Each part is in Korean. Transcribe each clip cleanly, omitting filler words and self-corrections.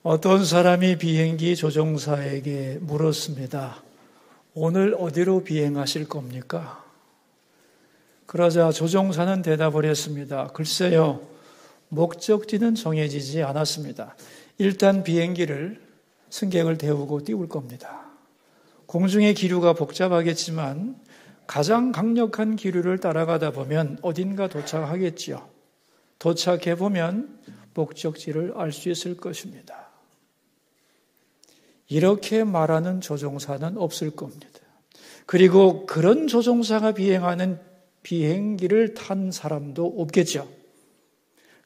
어떤 사람이 비행기 조종사에게 물었습니다. 오늘 어디로 비행하실 겁니까? 그러자 조종사는 대답을 했습니다. 글쎄요, 목적지는 정해지지 않았습니다. 일단 비행기를 승객을 태우고 띄울 겁니다. 공중의 기류가 복잡하겠지만 가장 강력한 기류를 따라가다 보면 어딘가 도착하겠지요. 도착해보면 목적지를 알 수 있을 것입니다. 이렇게 말하는 조종사는 없을 겁니다. 그리고 그런 조종사가 비행하는 비행기를 탄 사람도 없겠죠.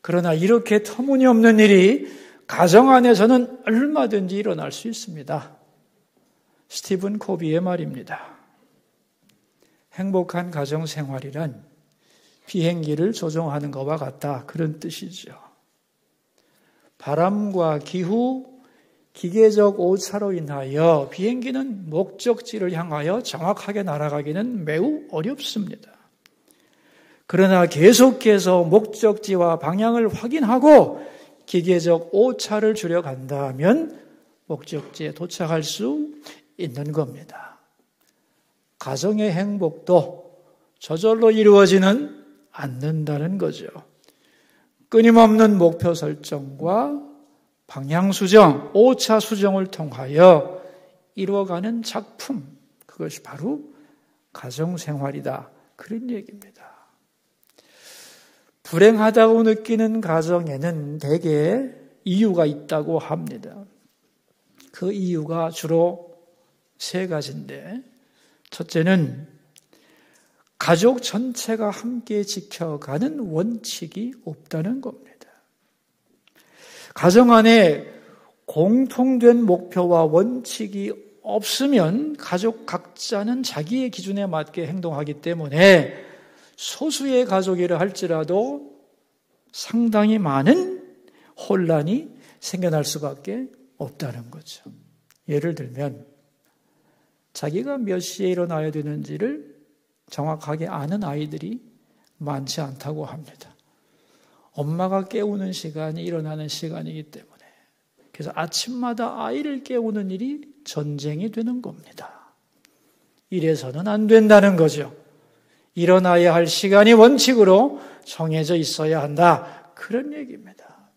그러나 이렇게 터무니없는 일이 가정 안에서는 얼마든지 일어날 수 있습니다. 스티븐 코비의 말입니다. 행복한 가정 생활이란 비행기를 조종하는 것과 같다. 그런 뜻이죠. 바람과 기후, 기계적 오차로 인하여 비행기는 목적지를 향하여 정확하게 날아가기는 매우 어렵습니다. 그러나 계속해서 목적지와 방향을 확인하고 기계적 오차를 줄여간다면 목적지에 도착할 수 있는 겁니다. 가정의 행복도 저절로 이루어지는 않는다는 거죠. 끊임없는 목표 설정과 방향 수정, 오차 수정을 통하여 이루어가는 작품, 그것이 바로 가정생활이다. 그런 얘기입니다. 불행하다고 느끼는 가정에는 대개 이유가 있다고 합니다. 그 이유가 주로 세 가지인데, 첫째는 가족 전체가 함께 지켜가는 원칙이 없다는 겁니다. 가정 안에 공통된 목표와 원칙이 없으면 가족 각자는 자기의 기준에 맞게 행동하기 때문에 소수의 가족이라 할지라도 상당히 많은 혼란이 생겨날 수밖에 없다는 거죠. 예를 들면 자기가 몇 시에 일어나야 되는지를 정확하게 아는 아이들이 많지 않다고 합니다. 엄마가 깨우는 시간이 일어나는 시간이기 때문에. 그래서 아침마다 아이를 깨우는 일이 전쟁이 되는 겁니다. 이래서는 안 된다는 거죠. 일어나야 할 시간이 원칙으로 정해져 있어야 한다. 그런 얘기입니다.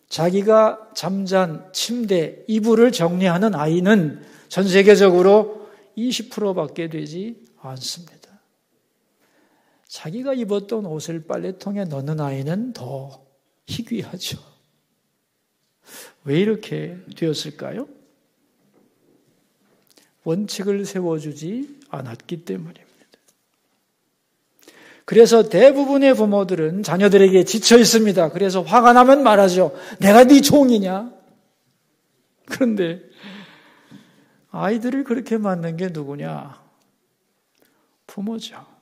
자기가 잠잔 침대, 이불을 정리하는 아이는 전 세계적으로 20%밖에 되지 않습니다. 자기가 입었던 옷을 빨래통에 넣는 아이는 더 희귀하죠. 왜 이렇게 되었을까요? 원칙을 세워주지 않았기 때문입니다. 그래서 대부분의 부모들은 자녀들에게 지쳐 있습니다. 그래서 화가 나면 말하죠. 내가 네 종이냐? 그런데 아이들을 그렇게 만든 게 누구냐? 부모죠.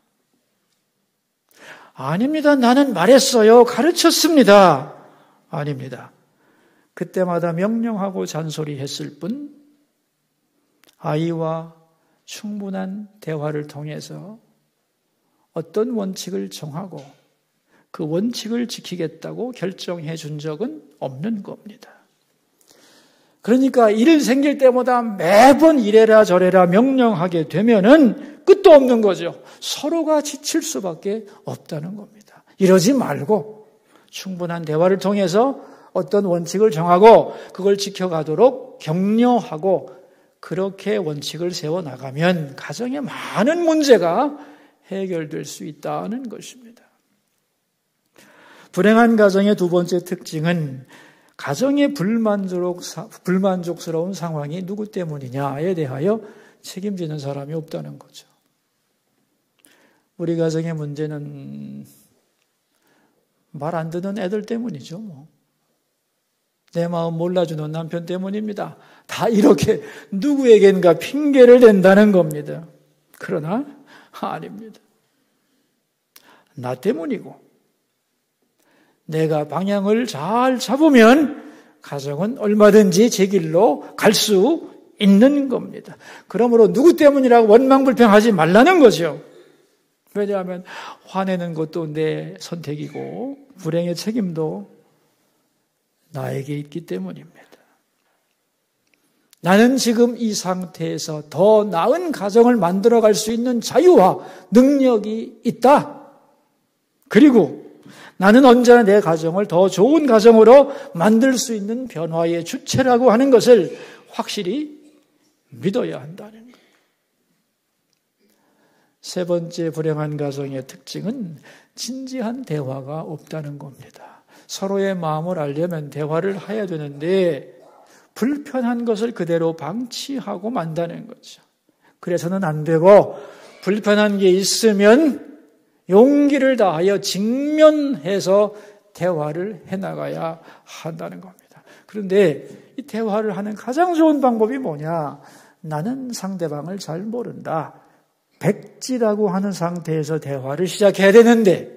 아닙니다. 나는 말했어요. 가르쳤습니다. 아닙니다. 그때마다 명령하고 잔소리했을 뿐 아이와 충분한 대화를 통해서 어떤 원칙을 정하고 그 원칙을 지키겠다고 결정해 준 적은 없는 겁니다. 그러니까 일 생길 때마다 매번 이래라 저래라 명령하게 되면은 끝도 없는 거죠. 서로가 지칠 수밖에 없다는 겁니다. 이러지 말고 충분한 대화를 통해서 어떤 원칙을 정하고 그걸 지켜가도록 격려하고 그렇게 원칙을 세워나가면 가정의 많은 문제가 해결될 수 있다는 것입니다. 불행한 가정의 두 번째 특징은 가정의 불만족스러운 상황이 누구 때문이냐에 대하여 책임지는 사람이 없다는 거죠. 우리 가정의 문제는 말 안 듣는 애들 때문이죠. 내 마음 몰라주는 남편 때문입니다. 다 이렇게 누구에겐가 핑계를 댄다는 겁니다. 그러나 아닙니다. 나 때문이고 내가 방향을 잘 잡으면 가정은 얼마든지 제 길로 갈 수 있는 겁니다. 그러므로 누구 때문이라고 원망불평하지 말라는 거죠. 왜냐하면 화내는 것도 내 선택이고 불행의 책임도 나에게 있기 때문입니다. 나는 지금 이 상태에서 더 나은 가정을 만들어갈 수 있는 자유와 능력이 있다. 그리고 나는 언제나 내 가정을 더 좋은 가정으로 만들 수 있는 변화의 주체라고 하는 것을 확실히 믿어야 한다는 거예요. 세 번째 불행한 가정의 특징은 진지한 대화가 없다는 겁니다. 서로의 마음을 알려면 대화를 해야 되는데 불편한 것을 그대로 방치하고 만다는 거죠. 그래서는 안 되고 불편한 게 있으면 용기를 다하여 직면해서 대화를 해나가야 한다는 겁니다. 그런데 이 대화를 하는 가장 좋은 방법이 뭐냐? 나는 상대방을 잘 모른다. 백지라고 하는 상태에서 대화를 시작해야 되는데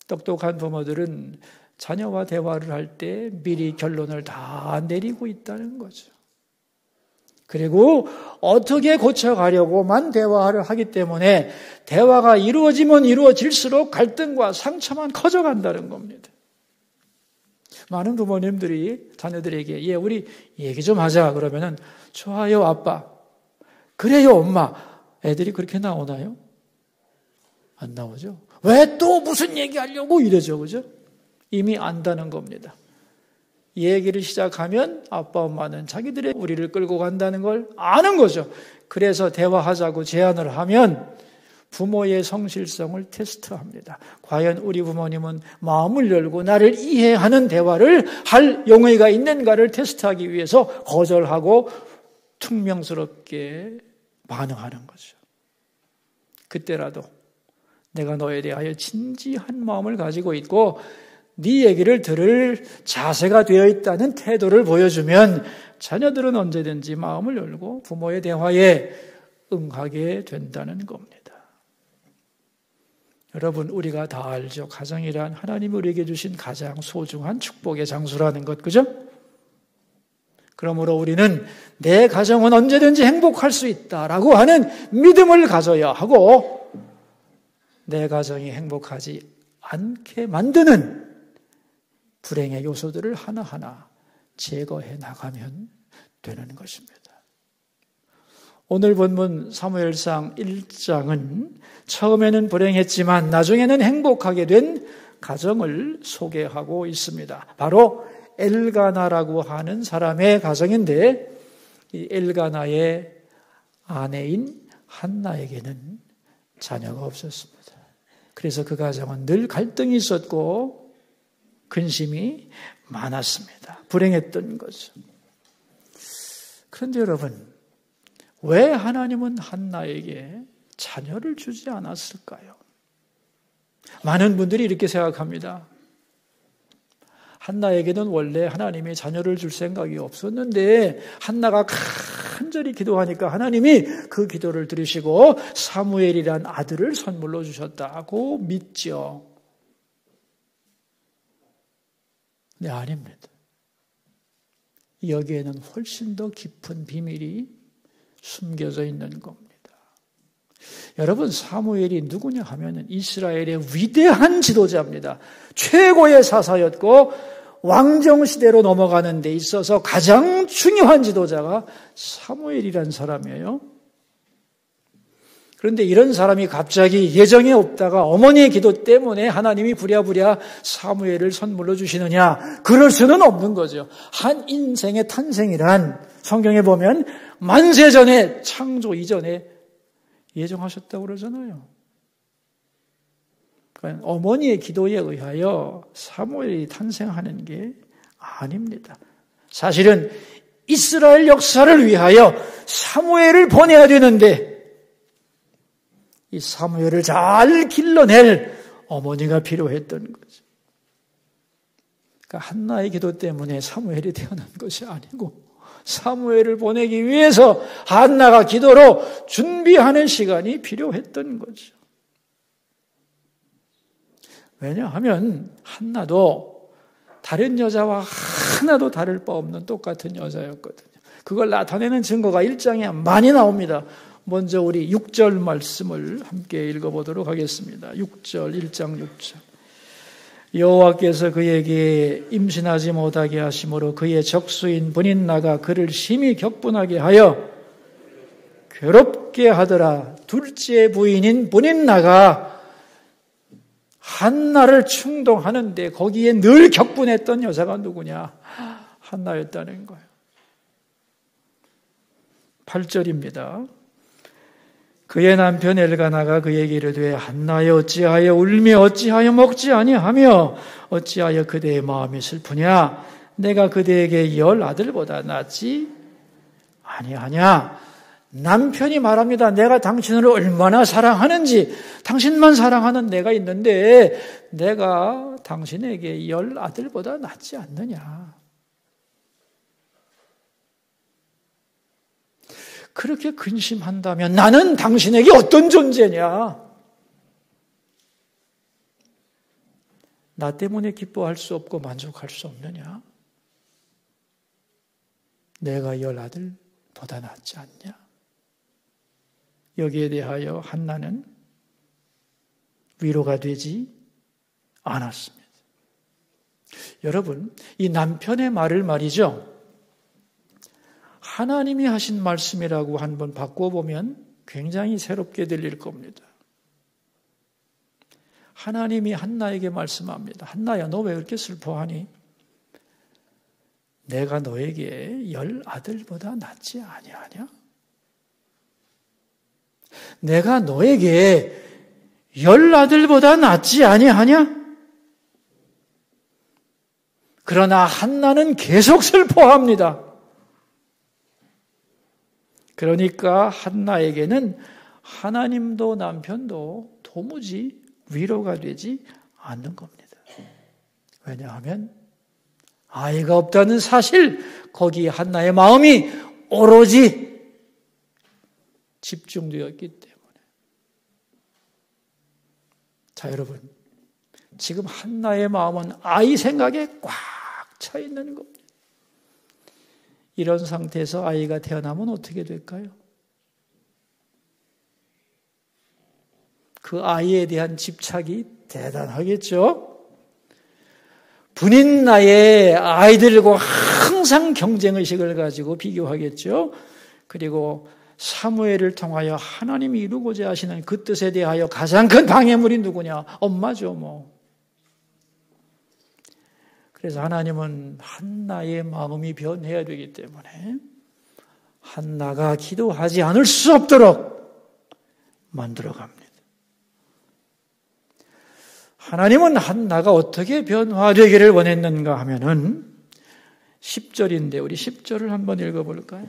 똑똑한 부모들은 자녀와 대화를 할 때 미리 결론을 다 내리고 있다는 거죠. 그리고 어떻게 고쳐가려고만 대화를 하기 때문에 대화가 이루어지면 이루어질수록 갈등과 상처만 커져간다는 겁니다. 많은 부모님들이 자녀들에게 우리 얘기 좀 하자 그러면은 좋아요 아빠, 그래요 엄마. 애들이 그렇게 나오나요? 안 나오죠. 왜 또 무슨 얘기하려고 이러죠, 그죠? 이미 안다는 겁니다. 얘기를 시작하면 아빠 엄마는 자기들의 우리를 끌고 간다는 걸 아는 거죠. 그래서 대화하자고 제안을 하면 부모의 성실성을 테스트합니다. 과연 우리 부모님은 마음을 열고 나를 이해하는 대화를 할 용의가 있는가를 테스트하기 위해서 거절하고 퉁명스럽게 반응하는 거죠. 그때라도 내가 너에 대하여 진지한 마음을 가지고 있고 네 얘기를 들을 자세가 되어 있다는 태도를 보여주면 자녀들은 언제든지 마음을 열고 부모의 대화에 응하게 된다는 겁니다. 여러분, 우리가 다 알죠. 가정이란 하나님이 우리에게 주신 가장 소중한 축복의 장소라는 것, 그죠? 그러므로 우리는 내 가정은 언제든지 행복할 수 있다라고 하는 믿음을 가져야 하고 내 가정이 행복하지 않게 만드는 불행의 요소들을 하나하나 제거해 나가면 되는 것입니다. 오늘 본문 사무엘상 1장은 처음에는 불행했지만 나중에는 행복하게 된 가정을 소개하고 있습니다. 바로 엘가나라고 하는 사람의 가정인데 이 엘가나의 아내인 한나에게는 자녀가 없었습니다. 그래서 그 가정은 늘 갈등이 있었고 근심이 많았습니다. 불행했던 거죠. 그런데 여러분, 왜 하나님은 한나에게 자녀를 주지 않았을까요? 많은 분들이 이렇게 생각합니다. 한나에게는 원래 하나님이 자녀를 줄 생각이 없었는데 한나가 간절히 기도하니까 하나님이 그 기도를 들으시고 사무엘이란 아들을 선물로 주셨다고 믿죠. 네, 아닙니다. 여기에는 훨씬 더 깊은 비밀이 숨겨져 있는 겁니다. 여러분, 사무엘이 누구냐 하면 이스라엘의 위대한 지도자입니다. 최고의 사사였고 왕정시대로 넘어가는 데 있어서 가장 중요한 지도자가 사무엘이라는 사람이에요. 그런데 이런 사람이 갑자기 예정에 없다가 어머니의 기도 때문에 하나님이 부랴부랴 사무엘을 선물로 주시느냐? 그럴 수는 없는 거죠. 한 인생의 탄생이란 성경에 보면 만세 전에, 창조 이전에 예정하셨다고 그러잖아요. 그러니까 어머니의 기도에 의하여 사무엘이 탄생하는 게 아닙니다. 사실은 이스라엘 역사를 위하여 사무엘을 보내야 되는데 이 사무엘을 잘 길러낼 어머니가 필요했던 거죠. 그러니까 한나의 기도 때문에 사무엘이 태어난 것이 아니고 사무엘을 보내기 위해서 한나가 기도로 준비하는 시간이 필요했던 거죠. 왜냐하면 한나도 다른 여자와 하나도 다를 바 없는 똑같은 여자였거든요. 그걸 나타내는 증거가 1장에 많이 나옵니다. 먼저 우리 6절 말씀을 함께 읽어보도록 하겠습니다. 6절, 1장 6절. 여호와께서 그에게 임신하지 못하게 하심으로 그의 적수인 브닛나가 그를 심히 격분하게 하여 괴롭게 하더라. 둘째 부인인 브닛나가 한나를 충동하는데 거기에 늘 격분했던 여자가 누구냐? 한나였다는 거예요. 8절입니다. 그의 남편 엘가나가 그에게 이르되 한나여 어찌하여 울며 어찌하여 먹지 아니하며 어찌하여 그대의 마음이 슬프냐? 내가 그대에게 10 아들보다 낫지 아니하냐? 남편이 말합니다. 내가 당신을 얼마나 사랑하는지, 당신만 사랑하는 내가 있는데 내가 당신에게 10 아들보다 낫지 않느냐? 그렇게 근심한다면 나는 당신에게 어떤 존재냐? 나 때문에 기뻐할 수 없고 만족할 수 없느냐? 내가 10 아들보다 낫지 않냐? 여기에 대하여 한나는 위로가 되지 않았습니다. 여러분, 이 남편의 말을 말이죠. 하나님이 하신 말씀이라고 한번 바꿔보면 굉장히 새롭게 들릴 겁니다. 하나님이 한나에게 말씀합니다. 한나야, 너 왜 그렇게 슬퍼하니? 내가 너에게 10 아들보다 낫지 아니하냐? 내가 너에게 10 아들보다 낫지 아니하냐? 그러나 한나는 계속 슬퍼합니다. 그러니까 한나에게는 하나님도 남편도 도무지 위로가 되지 않는 겁니다. 왜냐하면 아이가 없다는 사실, 거기에 한나의 마음이 오로지 집중되었기 때문에. 자, 여러분, 지금 한나의 마음은 아이 생각에 꽉 차 있는 겁니다. 이런 상태에서 아이가 태어나면 어떻게 될까요? 그 아이에 대한 집착이 대단하겠죠? 브닛나의 아이들과 항상 경쟁의식을 가지고 비교하겠죠? 그리고 사무엘을 통하여 하나님이 이루고자 하시는 그 뜻에 대하여 가장 큰 방해물이 누구냐? 엄마죠, 뭐. 그래서 하나님은 한나의 마음이 변해야 되기 때문에 한나가 기도하지 않을 수 없도록 만들어갑니다. 하나님은 한나가 어떻게 변화되기를 원했는가 하면은 10절인데 우리 10절을 한번 읽어볼까요?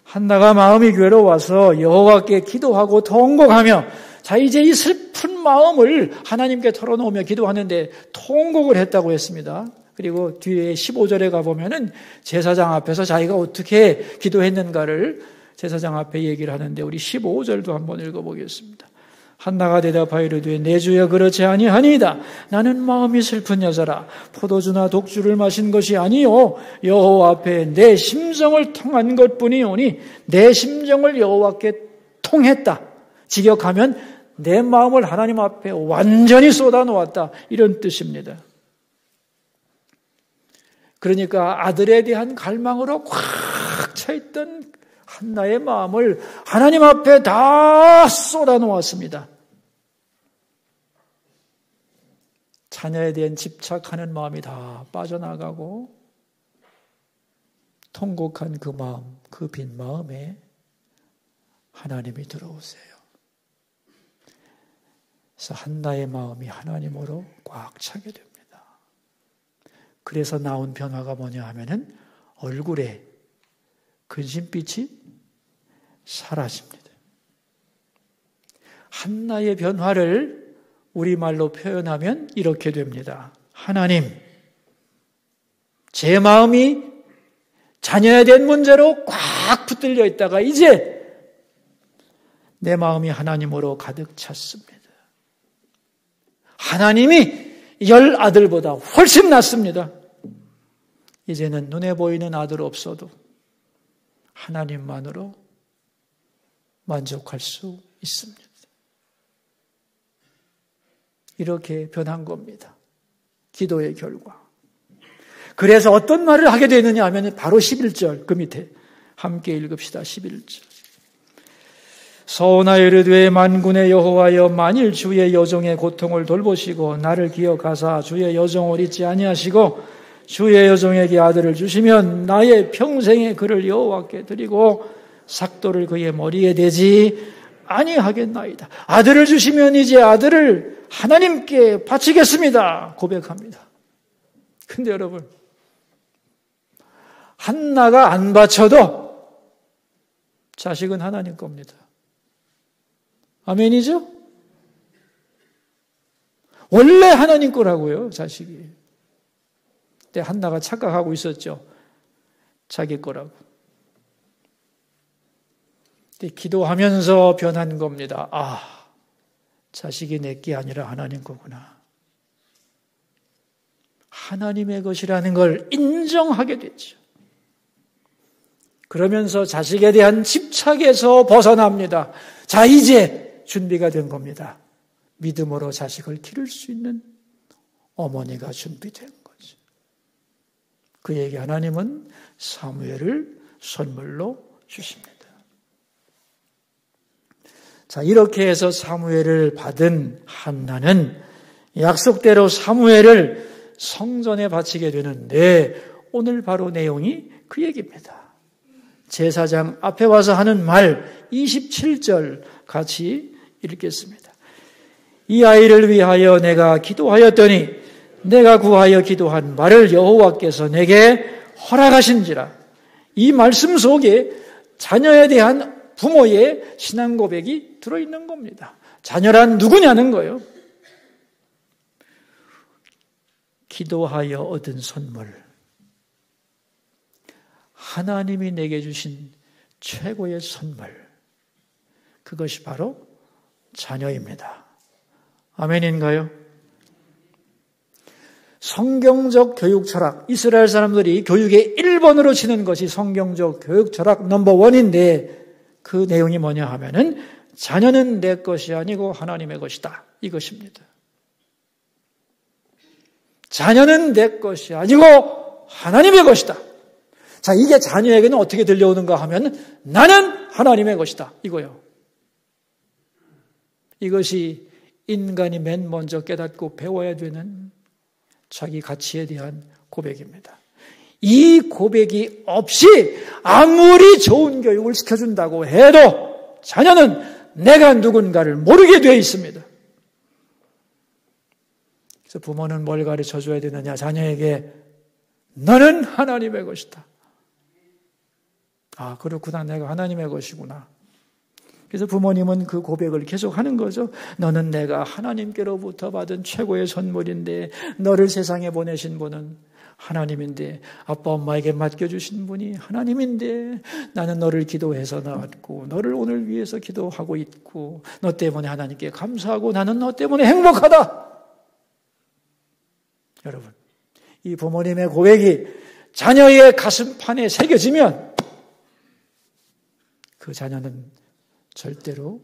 한나가 마음이 괴로워서 여호와께 기도하고 통곡하며, 자, 이제 이 슬픈 마음을 하나님께 털어놓으며 기도하는데 통곡을 했다고 했습니다. 그리고 뒤에 15절에 가보면은 제사장 앞에서 자기가 어떻게 기도했는가를 제사장 앞에 얘기를 하는데 우리 15절도 한번 읽어보겠습니다. 한나가 대답하여 이르되 내 주여 그렇지 아니하니이다. 나는 마음이 슬픈 여자라. 포도주나 독주를 마신 것이 아니요 여호와 앞에 내 심정을 통한 것뿐이오니 내 심정을 여호와께 통했다. 직역하면 내 마음을 하나님 앞에 완전히 쏟아놓았다. 이런 뜻입니다. 그러니까 아들에 대한 갈망으로 꽉 차있던 한나의 마음을 하나님 앞에 다 쏟아놓았습니다. 자녀에 대한 집착하는 마음이 다 빠져나가고 통곡한 그 마음, 그 빈 마음에 하나님이 들어오세요. 그래서 한나의 마음이 하나님으로 꽉 차게 됩니다. 그래서 나온 변화가 뭐냐 하면은 얼굴에 근심빛이 사라집니다. 한나의 변화를 우리말로 표현하면 이렇게 됩니다. 하나님, 제 마음이 자녀에 대한 문제로 꽉 붙들려 있다가 이제 내 마음이 하나님으로 가득 찼습니다. 하나님이 10 아들보다 훨씬 낫습니다. 이제는 눈에 보이는 아들 없어도 하나님만으로 만족할 수 있습니다. 이렇게 변한 겁니다. 기도의 결과. 그래서 어떤 말을 하게 되느냐 하면 바로 11절 그 밑에 함께 읽읍시다. 11절. 서원하여 이르되 만군의 여호와여 만일 주의 여종의 고통을 돌보시고 나를 기억하사 주의 여종을 잊지 아니하시고 주의 여종에게 아들을 주시면 나의 평생에 그를 여호와께 드리고 삭도를 그의 머리에 대지 아니하겠나이다. 아들을 주시면 이제 아들을 하나님께 바치겠습니다. 고백합니다. 근데 여러분, 한나가 안 바쳐도 자식은 하나님 겁니다. 아멘이죠? 원래 하나님 거라고요, 자식이. 근데 한나가 착각하고 있었죠. 자기 거라고. 근데 기도하면서 변한 겁니다. 아, 자식이 내게 아니라 하나님 거구나. 하나님의 것이라는 걸 인정하게 됐죠. 그러면서 자식에 대한 집착에서 벗어납니다. 자, 이제 준비가 된 겁니다. 믿음으로 자식을 기를 수 있는 어머니가 준비된 거죠. 그에게 하나님은 사무엘을 선물로 주십니다. 자, 이렇게 해서 사무엘을 받은 한나는 약속대로 사무엘을 성전에 바치게 되는데 오늘 바로 내용이 그 얘기입니다. 제사장 앞에 와서 하는 말 27절 같이 읽겠습니다. 이 아이를 위하여 내가 기도하였더니 내가 구하여 기도한 말을 여호와께서 내게 허락하신지라. 이 말씀 속에 자녀에 대한 부모의 신앙 고백이 들어있는 겁니다. 자녀란 누구냐는 거예요. 기도하여 얻은 선물. 하나님이 내게 주신 최고의 선물. 그것이 바로 자녀입니다. 아멘인가요? 성경적 교육 철학. 이스라엘 사람들이 교육의 1번으로 치는 것이 성경적 교육 철학 넘버1인데 그 내용이 뭐냐 하면은 자녀는 내 것이 아니고 하나님의 것이다. 이것입니다. 자녀는 내 것이 아니고 하나님의 것이다. 자, 이게 자녀에게는 어떻게 들려오는가 하면 나는 하나님의 것이다. 이거요. 이것이 인간이 맨 먼저 깨닫고 배워야 되는 자기 가치에 대한 고백입니다. 이 고백이 없이 아무리 좋은 교육을 시켜준다고 해도 자녀는 내가 누군가를 모르게 되어 있습니다. 그래서 부모는 뭘 가르쳐 줘야 되느냐? 자녀에게 너는 하나님의 것이다. 아, 그렇구나. 내가 하나님의 것이구나. 그래서 부모님은 그 고백을 계속 하는 거죠. 너는 내가 하나님께로부터 받은 최고의 선물인데 너를 세상에 보내신 분은 하나님인데 아빠 엄마에게 맡겨주신 분이 하나님인데 나는 너를 기도해서 낳았고 너를 오늘 위해서 기도하고 있고 너 때문에 하나님께 감사하고 나는 너 때문에 행복하다. 여러분, 이 부모님의 고백이 자녀의 가슴판에 새겨지면 그 자녀는 절대로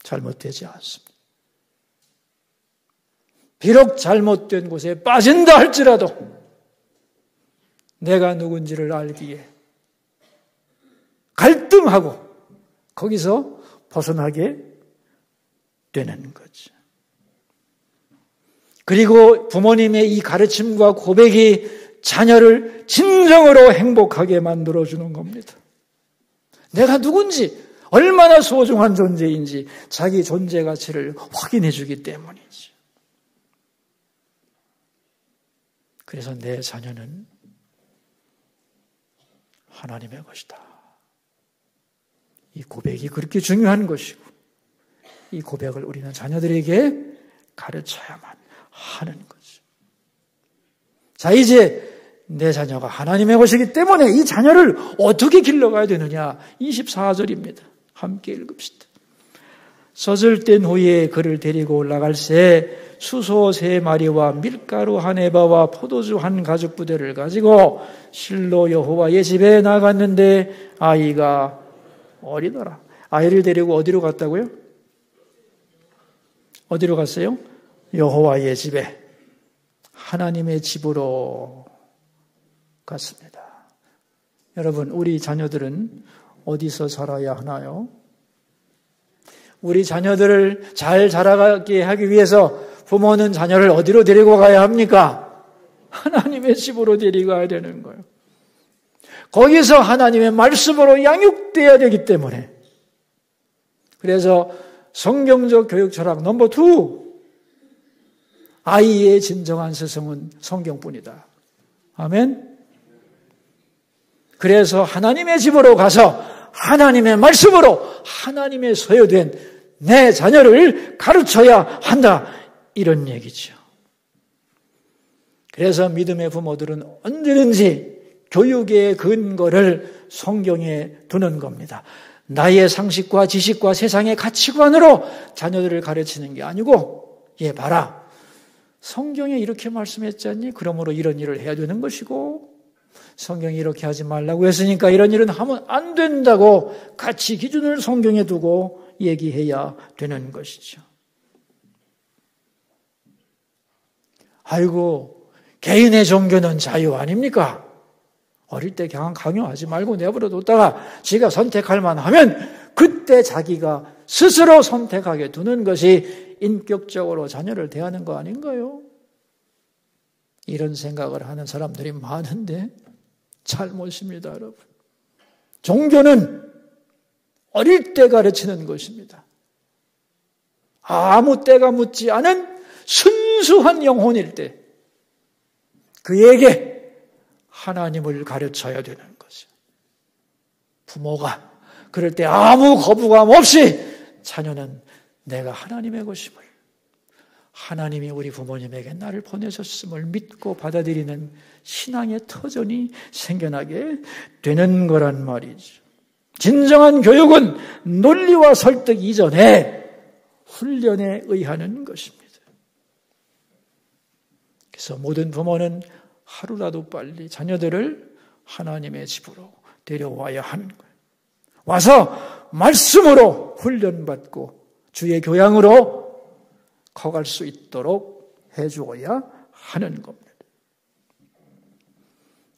잘못되지 않습니다. 비록 잘못된 곳에 빠진다 할지라도 내가 누군지를 알기에 갈등하고 거기서 벗어나게 되는 거죠. 그리고 부모님의 이 가르침과 고백이 자녀를 진정으로 행복하게 만들어주는 겁니다. 내가 누군지, 얼마나 소중한 존재인지 자기 존재 가치를 확인해 주기 때문이죠. 그래서 내 자녀는 하나님의 것이다. 이 고백이 그렇게 중요한 것이고 이 고백을 우리는 자녀들에게 가르쳐야만 하는 거죠. 자, 이제 내 자녀가 하나님의 것이기 때문에 이 자녀를 어떻게 길러가야 되느냐? 24절입니다. 함께 읽읍시다. 젖을 후에 그를 데리고 올라갈새 수소 3마리와 밀가루 1에바와 포도주 1가죽부대를 가지고 실로 여호와의 집에 나갔는데 아이가 어리더라. 아이를 데리고 어디로 갔다고요? 어디로 갔어요? 여호와의 집에 하나님의 집으로 갔습니다. 여러분, 우리 자녀들은 어디서 자라야 하나요? 우리 자녀들을 잘 자라게 하기 위해서 부모는 자녀를 어디로 데리고 가야 합니까? 하나님의 집으로 데리고가야 되는 거예요. 거기서 하나님의 말씀으로 양육돼야 되기 때문에. 그래서 성경적 교육 철학 넘버 2, 아이의 진정한 스승은 성경뿐이다. 아멘. 그래서 하나님의 집으로 가서 하나님의 말씀으로 하나님의 소유된 내 자녀를 가르쳐야 한다. 이런 얘기죠. 그래서 믿음의 부모들은 언제든지 교육의 근거를 성경에 두는 겁니다. 나의 상식과 지식과 세상의 가치관으로 자녀들을 가르치는 게 아니고, 봐라. 성경에 이렇게 말씀했잖니? 그러므로 이런 일을 해야 되는 것이고, 성경이 이렇게 하지 말라고 했으니까 이런 일은 하면 안 된다고 가치 기준을 성경에 두고 얘기해야 되는 것이죠. 아이고, 개인의 종교는 자유 아닙니까? 어릴 때 그냥 강요하지 말고 내버려 뒀다가 지가 선택할 만하면 그때 자기가 스스로 선택하게 두는 것이 인격적으로 자녀를 대하는 거 아닌가요? 이런 생각을 하는 사람들이 많은데 잘못입니다, 여러분. 종교는 어릴 때 가르치는 것입니다. 아무 때가 묻지 않은 순수한 영혼일 때 그에게 하나님을 가르쳐야 되는 거죠. 부모가 그럴 때 아무 거부감 없이 자녀는 내가 하나님의 것임을, 하나님이 우리 부모님에게 나를 보내셨음을 믿고 받아들이는 신앙의 터전이 생겨나게 되는 거란 말이죠. 진정한 교육은 논리와 설득 이전에 훈련에 의하는 것입니다. 그래서 모든 부모는 하루라도 빨리 자녀들을 하나님의 집으로 데려와야 하는 거예요. 와서 말씀으로 훈련받고 주의 교양으로 커갈 수 있도록 해주어야 하는 겁니다.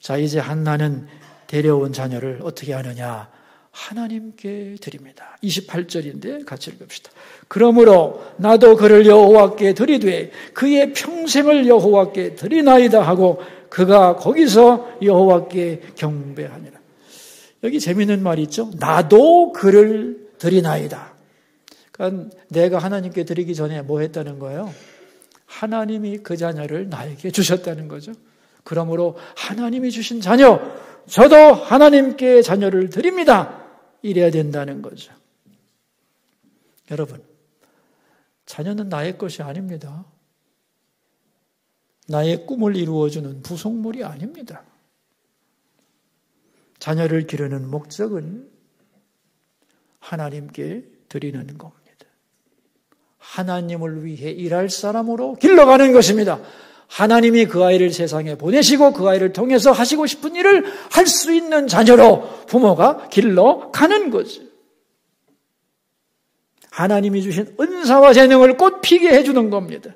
자, 이제 한나는 데려온 자녀를 어떻게 하느냐? 하나님께 드립니다. 28절인데 같이 읽읍시다. 그러므로 나도 그를 여호와께 드리되 그의 평생을 여호와께 드리나이다 하고 그가 거기서 여호와께 경배하니라. 여기 재미있는 말이 있죠. 나도 그를 드리나이다. 그러니까 내가 하나님께 드리기 전에 뭐 했다는 거예요? 하나님이 그 자녀를 나에게 주셨다는 거죠. 그러므로 하나님이 주신 자녀, 저도 하나님께 자녀를 드립니다. 이래야 된다는 거죠. 여러분, 자녀는 나의 것이 아닙니다. 나의 꿈을 이루어주는 부속물이 아닙니다. 자녀를 기르는 목적은 하나님께 드리는 겁니다. 하나님을 위해 일할 사람으로 길러가는 것입니다. 하나님이 그 아이를 세상에 보내시고 그 아이를 통해서 하시고 싶은 일을 할 수 있는 자녀로 부모가 길러가는 거죠. 하나님이 주신 은사와 재능을 꽃피게 해주는 겁니다.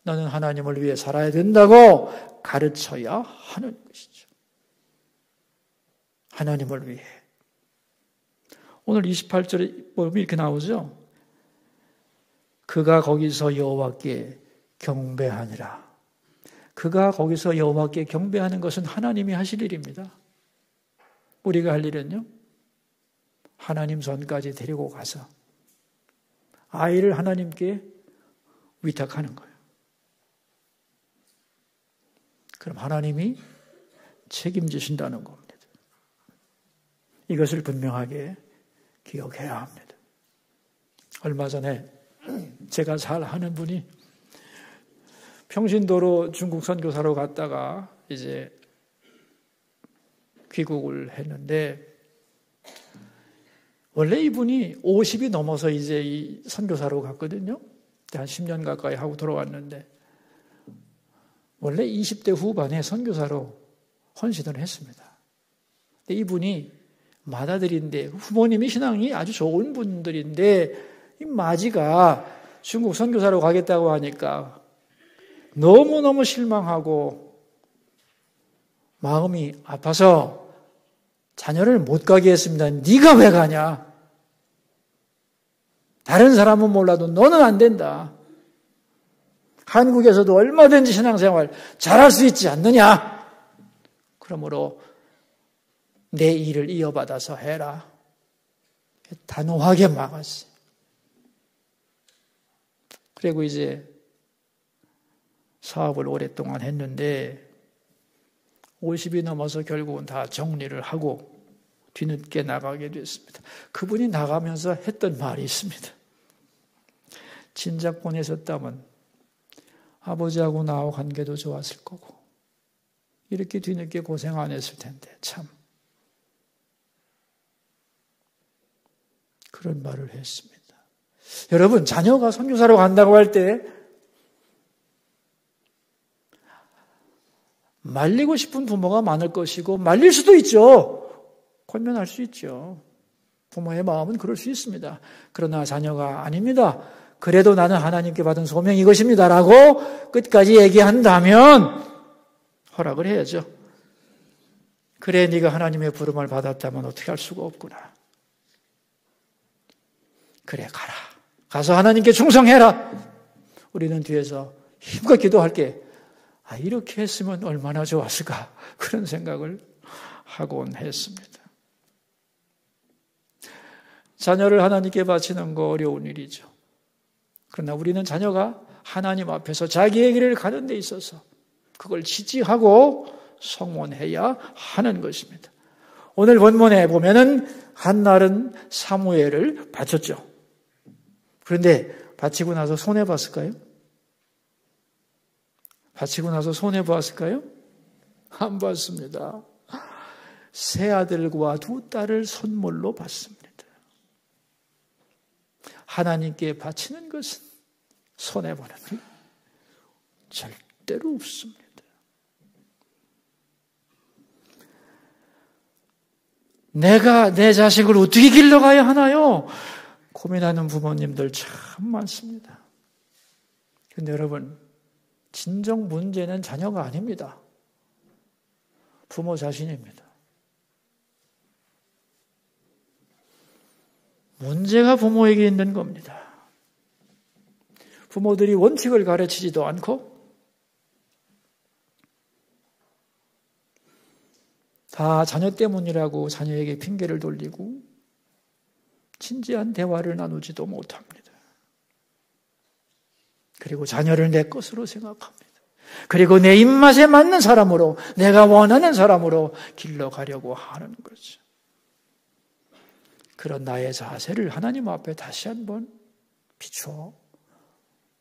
너는 하나님을 위해 살아야 된다고 가르쳐야 하는 것이죠. 하나님을 위해. 오늘 28절에 보면 이렇게 나오죠. 그가 거기서 여호와께 경배하니라. 그가 거기서 여호와께 경배하는 것은 하나님이 하실 일입니다. 우리가 할 일은요, 하나님 전까지 데리고 가서 아이를 하나님께 위탁하는 거예요. 그럼 하나님이 책임지신다는 겁니다. 이것을 분명하게 기억해야 합니다. 얼마 전에 제가 잘 아는 분이 평신도로 중국 선교사로 갔다가 이제 귀국을 했는데, 원래 이분이 50이 넘어서 이제 이 선교사로 갔거든요. 한 10년 가까이 하고 돌아왔는데, 원래 20대 후반에 선교사로 헌신을 했습니다. 근데 이분이 맏아들인데, 부모님이 신앙이 아주 좋은 분들인데, 이 마지가 중국 선교사로 가겠다고 하니까 너무너무 실망하고 마음이 아파서 자녀를 못 가게 했습니다. 네가 왜 가냐? 다른 사람은 몰라도 너는 안 된다. 한국에서도 얼마든지 신앙생활 잘할 수 있지 않느냐? 그러므로 내 일을 이어받아서 해라. 단호하게 막았어요. 그리고 이제 사업을 오랫동안 했는데 50이 넘어서 결국은 다 정리를 하고 뒤늦게 나가게 됐습니다. 그분이 나가면서 했던 말이 있습니다. 진작 보내셨다면 아버지하고 나하고 관계도 좋았을 거고 이렇게 뒤늦게 고생 안 했을 텐데 참 그런 말을 했습니다. 여러분, 자녀가 선교사로 간다고 할 때 말리고 싶은 부모가 많을 것이고 말릴 수도 있죠. 권면할 수 있죠. 부모의 마음은 그럴 수 있습니다. 그러나 자녀가 아닙니다. 그래도 나는 하나님께 받은 소명이 이것입니다. 라고 끝까지 얘기한다면 허락을 해야죠. 그래, 네가 하나님의 부름을 받았다면 어떻게 할 수가 없구나. 그래, 가라. 가서 하나님께 충성해라. 우리는 뒤에서 힘껏 기도할게. 이렇게 했으면 얼마나 좋았을까. 그런 생각을 하곤 했습니다. 자녀를 하나님께 바치는 거 어려운 일이죠. 그러나 우리는 자녀가 하나님 앞에서 자기의 길을 가는 데 있어서 그걸 지지하고 성원해야 하는 것입니다. 오늘 본문에 보면은 한날은 사무엘을 바쳤죠. 그런데 바치고 나서 손해봤을까요? 바치고 나서 손해보았을까요? 안 봤습니다. 세 아들과 두 딸을 선물로 받습니다. 하나님께 바치는 것은 손해보는 일 절대로 없습니다. 내가 내 자식을 어떻게 길러가야 하나요? 고민하는 부모님들 참 많습니다. 그런데 여러분, 진정 문제는 자녀가 아닙니다. 부모 자신입니다. 문제가 부모에게 있는 겁니다. 부모들이 원칙을 가르치지도 않고 다 자녀 때문이라고 자녀에게 핑계를 돌리고 진지한 대화를 나누지도 못합니다. 그리고 자녀를 내 것으로 생각합니다. 그리고 내 입맛에 맞는 사람으로, 내가 원하는 사람으로 길러가려고 하는 거죠. 그런 나의 자세를 하나님 앞에 다시 한번 비춰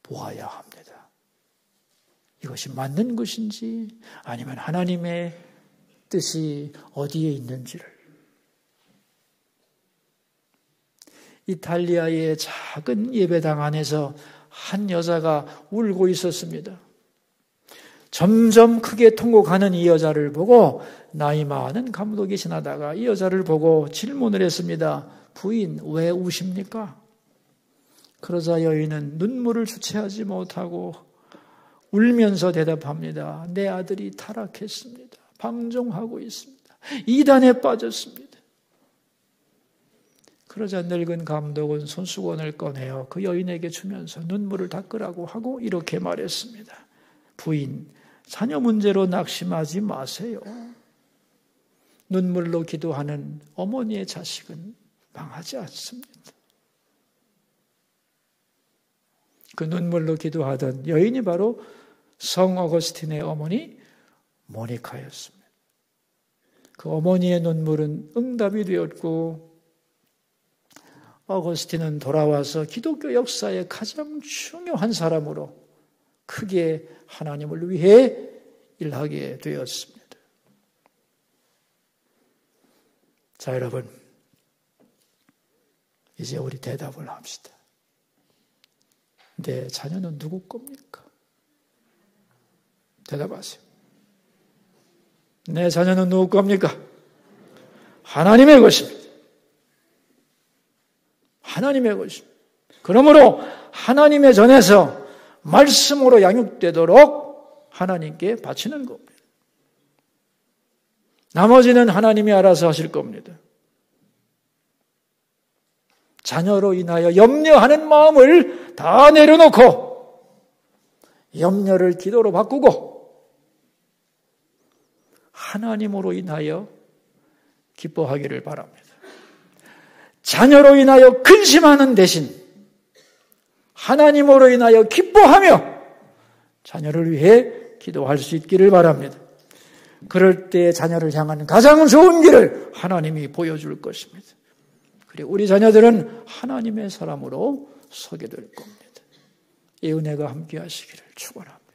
보아야 합니다. 이것이 맞는 것인지 아니면 하나님의 뜻이 어디에 있는지를. 이탈리아의 작은 예배당 안에서 한 여자가 울고 있었습니다. 점점 크게 통곡하는 이 여자를 보고 나이 많은 감독이 지나다가 이 여자를 보고 질문을 했습니다. 부인, 왜 우십니까? 그러자 여인은 눈물을 주체하지 못하고 울면서 대답합니다. 내 아들이 타락했습니다. 방종하고 있습니다. 이단에 빠졌습니다. 그러자 늙은 감독은 손수건을 꺼내어 그 여인에게 주면서 눈물을 닦으라고 하고 이렇게 말했습니다. 부인, 자녀 문제로 낙심하지 마세요. 눈물로 기도하는 어머니의 자식은 망하지 않습니다. 그 눈물로 기도하던 여인이 바로 성 어거스틴의 어머니 모니카였습니다. 그 어머니의 눈물은 응답이 되었고 어거스틴은 돌아와서 기독교 역사의 가장 중요한 사람으로 크게 하나님을 위해 일하게 되었습니다. 자, 여러분, 이제 우리 대답을 합시다. 내 자녀는 누구 겁니까? 대답하세요. 내 자녀는 누구 겁니까? 하나님의 것입니다. 하나님의 것입니다. 그러므로 하나님의 전에서 말씀으로 양육되도록 하나님께 바치는 겁니다. 나머지는 하나님이 알아서 하실 겁니다. 자녀로 인하여 염려하는 마음을 다 내려놓고 염려를 기도로 바꾸고 하나님으로 인하여 기뻐하기를 바랍니다. 자녀로 인하여 근심하는 대신 하나님으로 인하여 기뻐하며 자녀를 위해 기도할 수 있기를 바랍니다. 그럴 때 자녀를 향한 가장 좋은 길을 하나님이 보여줄 것입니다. 그리고 우리 자녀들은 하나님의 사람으로 서게 될 겁니다. 이 은혜가 함께 하시기를 축원합니다.